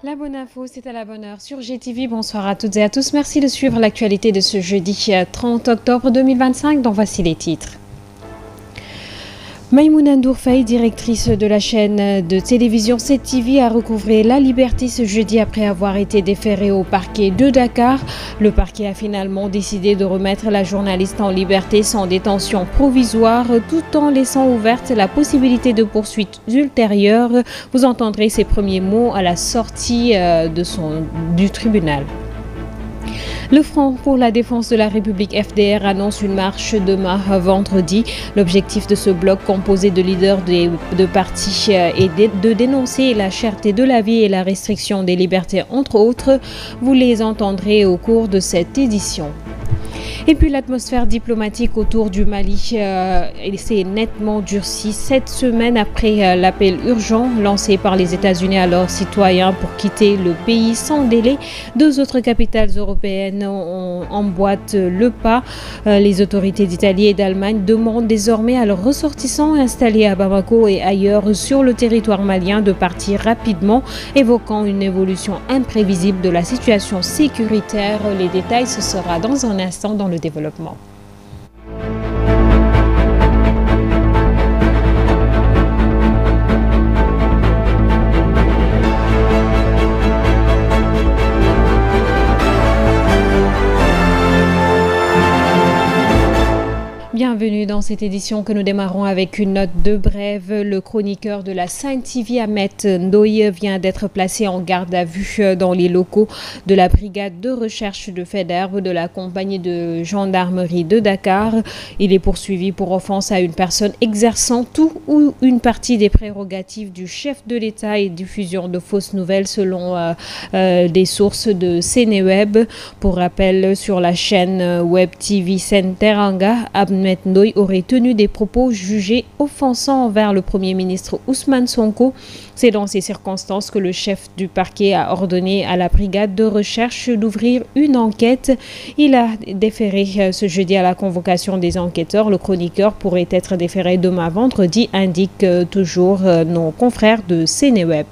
La bonne info, c'est à la bonne heure sur GTV. Bonsoir à toutes et à tous. Merci de suivre l'actualité de ce jeudi 30 octobre 2025. Donc voici les titres. Maïmouna Ndour Faye, directrice de la chaîne de télévision 7TV, a recouvré la liberté ce jeudi après avoir été déférée au parquet de Dakar. Le parquet a finalement décidé de remettre la journaliste en liberté sans détention provisoire tout en laissant ouverte la possibilité de poursuites ultérieures. Vous entendrez ses premiers mots à la sortie du tribunal. Le Front pour la défense de la République FDR annonce une marche demain vendredi. L'objectif de ce bloc composé de leaders de partis est de dénoncer la cherté de la vie et la restriction des libertés entre autres. Vous les entendrez au cours de cette édition. Et puis l'atmosphère diplomatique autour du Mali s'est nettement durcie 7 semaines après l'appel urgent lancé par les États-Unis à leurs citoyens pour quitter le pays sans délai. 2 autres capitales européennes emboîtent le pas. Les autorités d'Italie et d'Allemagne demandent désormais à leurs ressortissants installés à Bamako et ailleurs sur le territoire malien de partir rapidement, évoquant une évolution imprévisible de la situation sécuritaire. Les détails, ce sera dans un instant dans le développement. Bienvenue dans cette édition que nous démarrons avec une note de brève. Le chroniqueur de la Sen TV, Ahmed Ndoye, vient d'être placé en garde à vue dans les locaux de la brigade de recherche de faits d'armes de la compagnie de gendarmerie de Dakar. Il est poursuivi pour offense à une personne exerçant tout ou une partie des prérogatives du chef de l'État et diffusion de fausses nouvelles selon des sources de Sénéweb. Pour rappel, sur la chaîne web TV Sen Teranga, Ahmed Ndoye aurait tenu des propos jugés offensants envers le Premier ministre Ousmane Sonko. C'est dans ces circonstances que le chef du parquet a ordonné à la brigade de recherche d'ouvrir une enquête. Il a déféré ce jeudi à la convocation des enquêteurs. Le chroniqueur pourrait être déféré demain vendredi, indiquent toujours nos confrères de Sénéweb.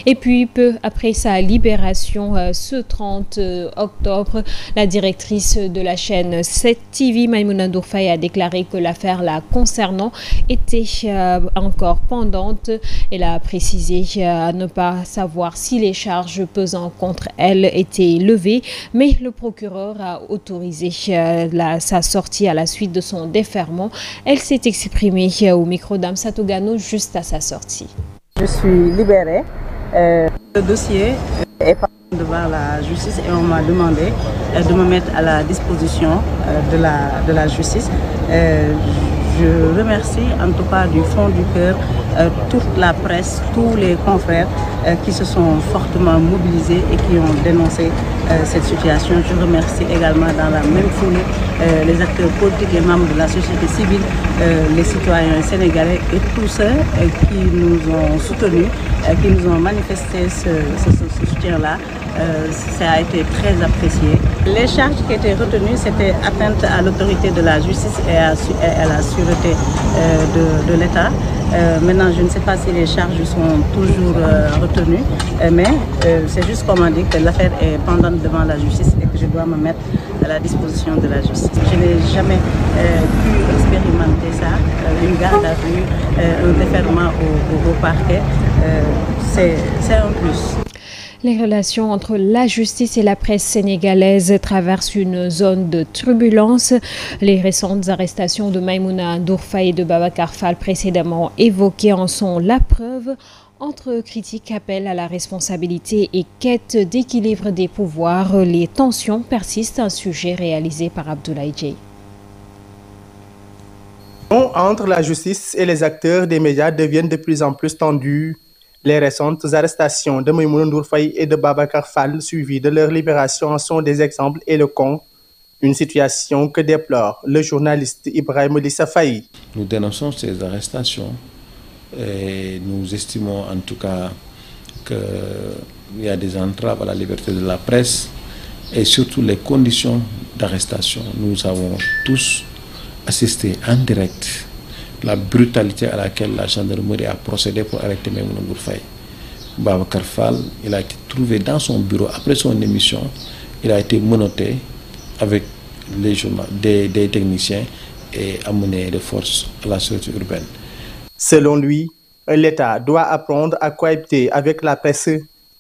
Et puis, peu après sa libération, ce 30 octobre, la directrice de la chaîne 7TV, Maïmouna Ndour Faye, a déclaré que l'affaire la concernant était encore pendante. Elle a précisé ne pas savoir si les charges pesant contre elle étaient levées, mais le procureur a autorisé sa sortie à la suite de son déferment. Elle s'est exprimée au micro d'Amsatou Gano juste à sa sortie. Je suis libérée. Le dossier est passé devant la justice et on m'a demandé de me mettre à la disposition de la justice. Je remercie en tout cas du fond du cœur toute la presse, tous les confrères qui se sont fortement mobilisés et qui ont dénoncé cette situation. Je remercie également dans la même foulée les acteurs politiques, les membres de la société civile, les citoyens sénégalais et tous ceux qui nous ont soutenus, qui nous ont manifesté ce soutien-là. Ça a été très apprécié. Les charges qui étaient retenues, c'était atteinte à l'autorité de la justice et à la sûreté de l'État. Maintenant, je ne sais pas si les charges sont toujours retenues, mais c'est juste qu'on m'a dit que l'affaire est pendante devant la justice et que je dois me mettre à la disposition de la justice. Je n'ai jamais pu expérimenter ça, une garde à vue, un déferment au parquet. C'est un plus. Les relations entre la justice et la presse sénégalaise traversent une zone de turbulence. Les récentes arrestations de Maïmouna Ndour Faye et de Babacar Fall précédemment évoquées en sont la preuve. Entre critiques, appel à la responsabilité et quête d'équilibre des pouvoirs, les tensions persistent, un sujet réalisé par Abdoulaye Dieye. Entre la justice et les acteurs des médias deviennent de plus en plus tendus. Les récentes arrestations de Maïmouna Ndour Faye et de Babacar Fall, suivies de leur libération, en sont des exemples éloquents. Une situation que déplore le journaliste Ibrahim Odissa Faye. Nous dénonçons ces arrestations et nous estimons en tout cas qu'il y a des entraves à la liberté de la presse et surtout les conditions d'arrestation. Nous avons tous assisté en direct la brutalité à laquelle la gendarmerie a procédé pour arrêter Maïmouna Ndour Faye. Babacar Fall, il a été trouvé dans son bureau après son émission. Il a été menotté avec des techniciens et amené de force à la sûreté urbaine. Selon lui, l'État doit apprendre à cohabiter avec la presse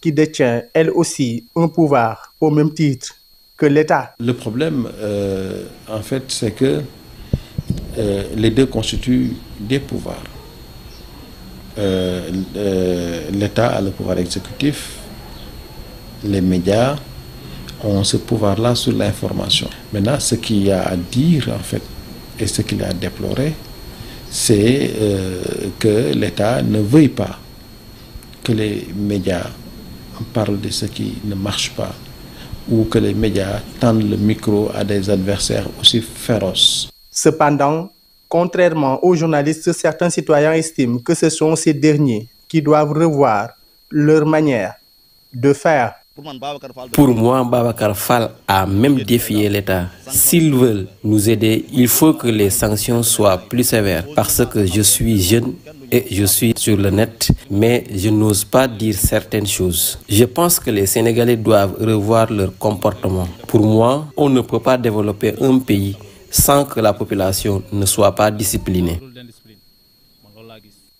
qui détient elle aussi un pouvoir au même titre que l'État. Le problème, en fait, c'est que les deux constituent des pouvoirs. L'État a le pouvoir exécutif, les médias ont ce pouvoir-là sur l'information. Maintenant, ce qu'il y a à dire, en fait, et ce qu'il y a à déplorer, c'est que l'État ne veuille pas que les médias parlent de ce qui ne marche pas ou que les médias tendent le micro à des adversaires aussi féroces. Cependant, contrairement aux journalistes, certains citoyens estiment que ce sont ces derniers qui doivent revoir leur manière de faire. Pour moi, Babacar Fall a même défié l'État. S'ils veulent nous aider, il faut que les sanctions soient plus sévères. Parce que je suis jeune et je suis sur le net, mais je n'ose pas dire certaines choses. Je pense que les Sénégalais doivent revoir leur comportement. Pour moi, on ne peut pas développer un pays sans que la population ne soit pas disciplinée.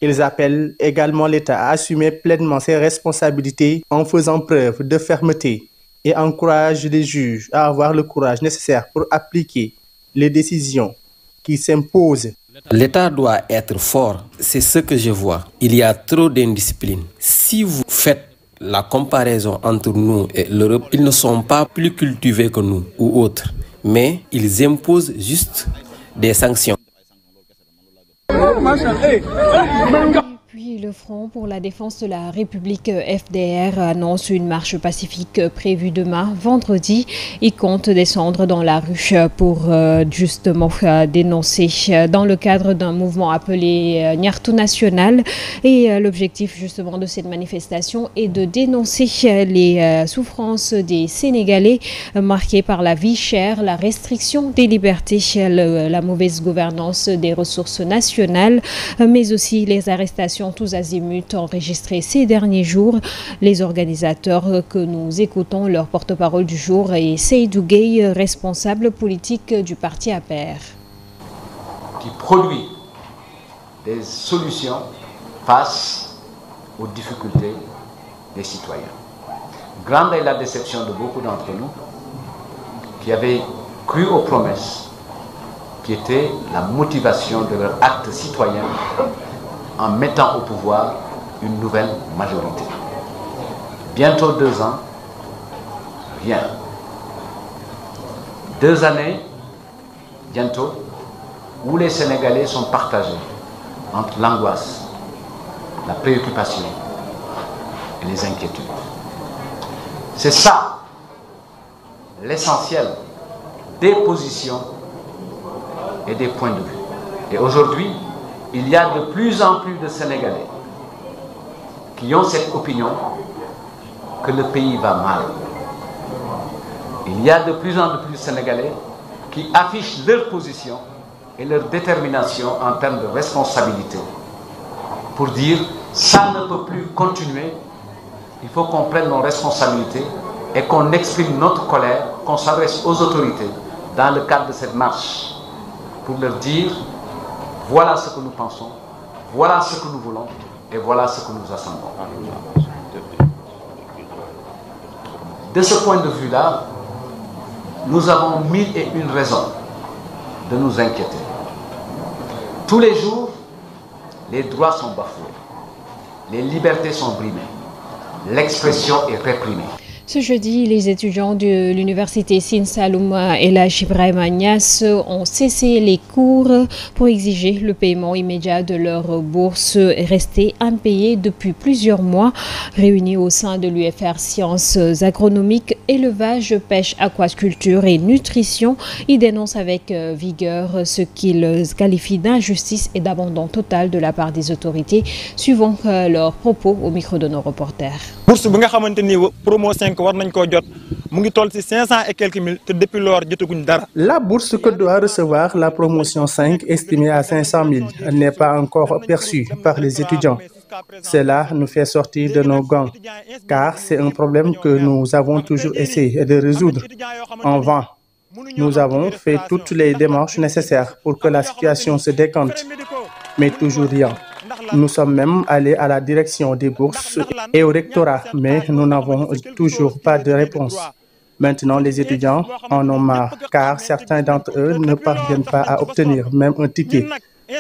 Ils appellent également l'État à assumer pleinement ses responsabilités en faisant preuve de fermeté et encouragent les juges à avoir le courage nécessaire pour appliquer les décisions qui s'imposent. L'État doit être fort, c'est ce que je vois. Il y a trop d'indiscipline. Si vous faites la comparaison entre nous et l'Europe, ils ne sont pas plus cultivés que nous ou autres, mais ils imposent juste des sanctions. Puis le Front pour la défense de la République FDR annonce une marche pacifique prévue demain, vendredi. Il compte descendre dans la rue pour justement dénoncer dans le cadre d'un mouvement appelé Nyartu National. Et l'objectif justement de cette manifestation est de dénoncer les souffrances des Sénégalais marquées par la vie chère, la restriction des libertés, la mauvaise gouvernance des ressources nationales, mais aussi les arrestations tous azimuts enregistrés ces derniers jours. Les organisateurs que nous écoutons, leur porte-parole du jour est Seydou Gueye, responsable politique du parti APR. Qui produit des solutions face aux difficultés des citoyens. Grande est la déception de beaucoup d'entre nous qui avaient cru aux promesses qui étaient la motivation de leur acte citoyen en mettant au pouvoir une nouvelle majorité. Bientôt 2 ans, rien. 2 années, bientôt, où les Sénégalais sont partagés entre l'angoisse, la préoccupation et les inquiétudes. C'est ça l'essentiel des positions et des points de vue. Et aujourd'hui, il y a de plus en plus de Sénégalais qui ont cette opinion que le pays va mal. Il y a de plus en plus de Sénégalais qui affichent leur position et leur détermination en termes de responsabilité pour dire ça ne peut plus continuer, il faut qu'on prenne nos responsabilités et qu'on exprime notre colère, qu'on s'adresse aux autorités dans le cadre de cette marche pour leur dire voilà ce que nous pensons, voilà ce que nous voulons et voilà ce que nous assemblons. De ce point de vue-là, nous avons 1001 raisons de nous inquiéter. Tous les jours, les droits sont bafoués, les libertés sont brimées, l'expression est réprimée. Ce jeudi, les étudiants de l'université Sine Saloum El Hadji Ibrahima Niass ont cessé les cours pour exiger le paiement immédiat de leur bourse restée impayée depuis plusieurs mois. Réunis au sein de l'UFR Sciences agronomiques, élevage, pêche, aquaculture et nutrition, ils dénoncent avec vigueur ce qu'ils qualifient d'injustice et d'abandon total de la part des autorités. Suivons leurs propos au micro de nos reporters. Bourse bi nga xamanteni promo 5 war nañ ko jot mu ngi toll ci 500 et quelques mille te depuis lors jotaguñ dara. La bourse que doit recevoir la promotion 5 estimée à 500 000 n'est pas encore perçue par les étudiants. Cela nous fait sortir de nos gonds, car c'est un problème que nous avons toujours essayé de résoudre en vain. Nous avons fait toutes les démarches nécessaires pour que la situation se décante, mais toujours rien. Nous sommes même allés à la direction des bourses et au rectorat, mais nous n'avons toujours pas de réponse. Maintenant, les étudiants en ont marre, car certains d'entre eux ne parviennent pas à obtenir même un ticket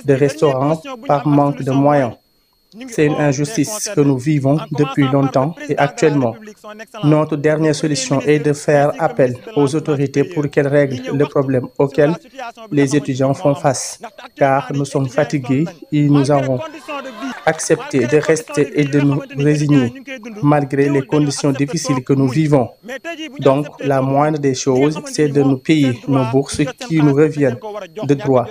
de restaurant par manque de moyens. C'est une injustice que nous vivons depuis longtemps et actuellement. Notre dernière solution est de faire appel aux autorités pour qu'elles règlent le problème auquel les étudiants font face, car nous sommes fatigués et nous avons accepté de rester et de nous résigner malgré les conditions difficiles que nous vivons. Donc, la moindre des choses, c'est de nous payer nos bourses qui nous reviennent de droit,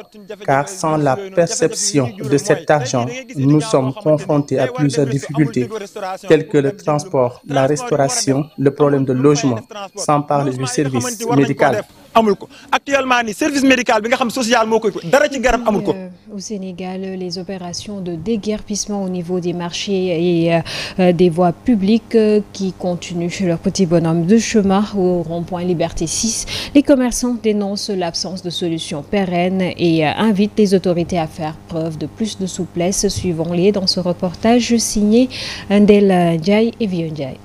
car sans la perception de cet argent, nous sommes confrontés à plusieurs difficultés, telles que le transport, la restauration, le problème de logement, sans parler du service médical. Actuellement, le service médical, social, au Sénégal, les opérations de déguerpissement au niveau des marchés et des voies publiques qui continuent leur petit bonhomme de chemin au rond-point Liberté 6. Les commerçants dénoncent l'absence de solutions pérennes et invitent les autorités à faire preuve de plus de souplesse. Suivons-les dans ce reportage signé Ndel Ndiaye et Vieux Ndiaye.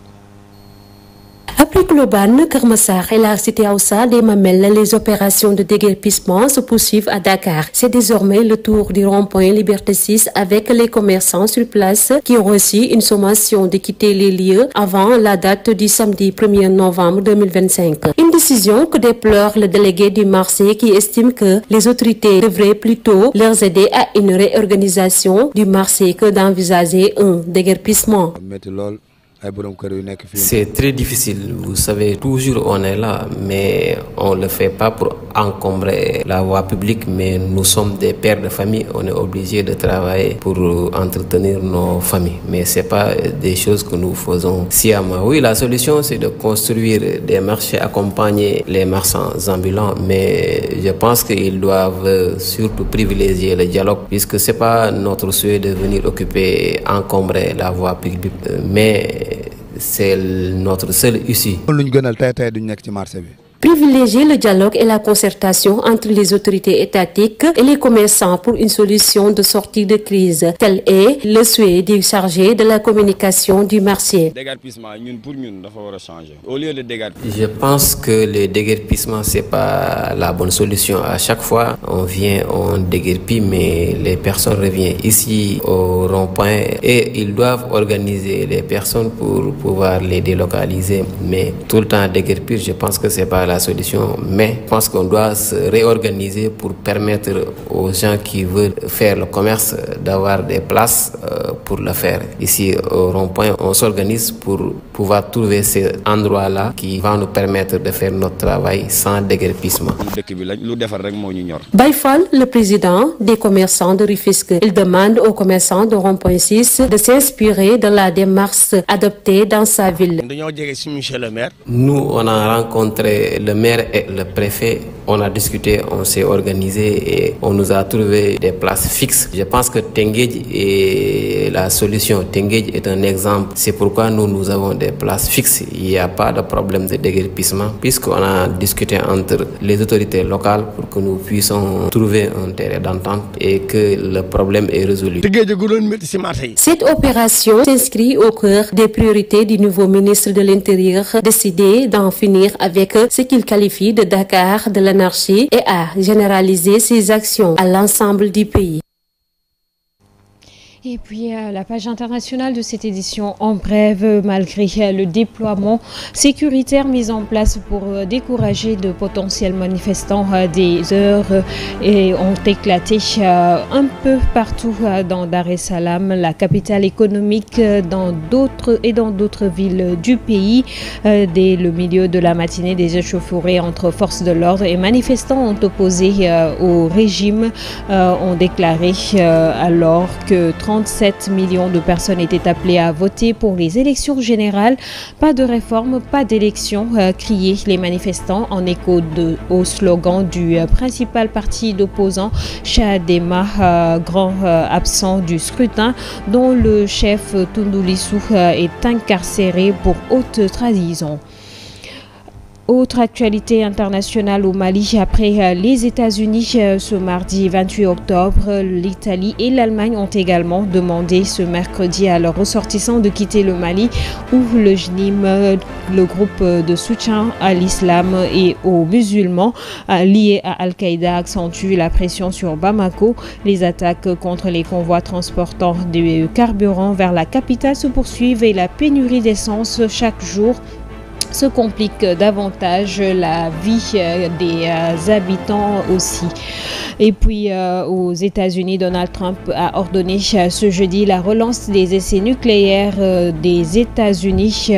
Après Globane, Keur Massar et la cité Aoussa des Mamelles, les opérations de déguerpissement se poursuivent à Dakar. C'est désormais le tour du rond-point Liberté 6 avec les commerçants sur place qui ont reçu une sommation de quitter les lieux avant la date du samedi 1er novembre 2025. Une décision que déplore le délégué du marché qui estime que les autorités devraient plutôt leur aider à une réorganisation du marché que d'envisager un déguerpissement. C'est très difficile, vous savez, toujours on est là, mais on ne le fait pas pour encombrer la voie publique, mais nous sommes des pères de famille, on est obligés de travailler pour entretenir nos familles, mais ce n'est pas des choses que nous faisons sciemment. Oui, la solution c'est de construire des marchés, accompagner les marchands ambulants, mais je pense qu'ils doivent surtout privilégier le dialogue, puisque ce n'est pas notre souhait de venir occuper, encombrer la voie publique, mais c'est notre seule issue. Privilégier le dialogue et la concertation entre les autorités étatiques et les commerçants pour une solution de sortie de crise. Tel est le souhait du chargé de la communication du marché. Je pense que le déguerpissement, ce n'est pas la bonne solution. À chaque fois, on vient, on déguerpit, mais les personnes reviennent ici au rond-point et ils doivent organiser les personnes pour pouvoir les délocaliser. Mais tout le temps déguerpir, je pense que ce n'est pas la solution, mais je pense qu'on doit se réorganiser pour permettre aux gens qui veulent faire le commerce d'avoir des places pour le faire. Ici au rond-point, on s'organise pour pouvoir trouver ces endroits-là qui vont nous permettre de faire notre travail sans déguerpissement. Baïfal, le président des commerçants de Rufisque, il demande aux commerçants de rond-point 6 de s'inspirer de la démarche adoptée dans sa ville. Nous, on a rencontré le maire et le préfet, on a discuté, on s'est organisé et on nous a trouvé des places fixes. Je pense que Tenguedj est la solution. Tenguedj est un exemple. C'est pourquoi nous avons des places fixes. Il n'y a pas de problème de déguerpissement puisqu'on a discuté entre les autorités locales pour que nous puissions trouver un terrain d'entente et que le problème est résolu. Cette opération s'inscrit au cœur des priorités du nouveau ministre de l'Intérieur, décidé d'en finir avec ce qu'il qualifie de Dakar de l'anarchie et à généraliser ses actions à l'ensemble du pays. Et puis la page internationale de cette édition en brève, malgré le déploiement sécuritaire mis en place pour décourager de potentiels manifestants, des heures ont éclaté un peu partout dans Dar es Salaam, la capitale économique, dans d'autres villes du pays. Dès le milieu de la matinée, des échauffourées entre forces de l'ordre et manifestants ont opposé au régime, ont déclaré alors que 30 47 millions de personnes étaient appelées à voter pour les élections générales. Pas de réforme, pas d'élection, criaient les manifestants en écho au slogan du principal parti d'opposant, Chadema, grand absent du scrutin, dont le chef Tundu Lissu est incarcéré pour haute trahison. Autre actualité internationale au Mali, après les États-Unis ce mardi 28 octobre, l'Italie et l'Allemagne ont également demandé ce mercredi à leurs ressortissants de quitter le Mali, où le JNIM, le groupe de soutien à l'islam et aux musulmans liés à Al-Qaïda, accentue la pression sur Bamako. Les attaques contre les convois transportant du carburant vers la capitale se poursuivent et la pénurie d'essence chaque jour se complique davantage la vie des habitants aussi. Et puis aux États-Unis, Donald Trump a ordonné ce jeudi la relance des essais nucléaires des États-Unis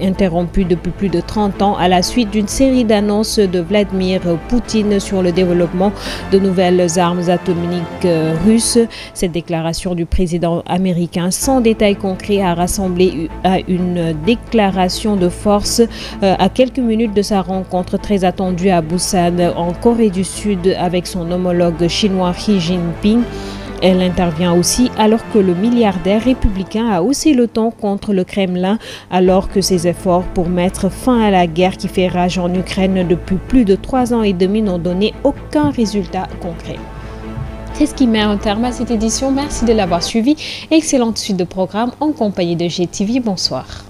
interrompus depuis plus de 30 ans à la suite d'une série d'annonces de Vladimir Poutine sur le développement de nouvelles armes atomiques russes. Cette déclaration du président américain sans détails concrets a rassemblé à une déclaration de force à quelques minutes de sa rencontre très attendue à Busan en Corée du Sud avec son homologue chinois Xi Jinping. Elle intervient aussi alors que le milliardaire républicain a haussé le ton contre le Kremlin, alors que ses efforts pour mettre fin à la guerre qui fait rage en Ukraine depuis plus de 3 ans et demi n'ont donné aucun résultat concret. C'est ce qui met un terme à cette édition. Merci de l'avoir suivi. Excellente suite de programmes en compagnie de GTV. Bonsoir.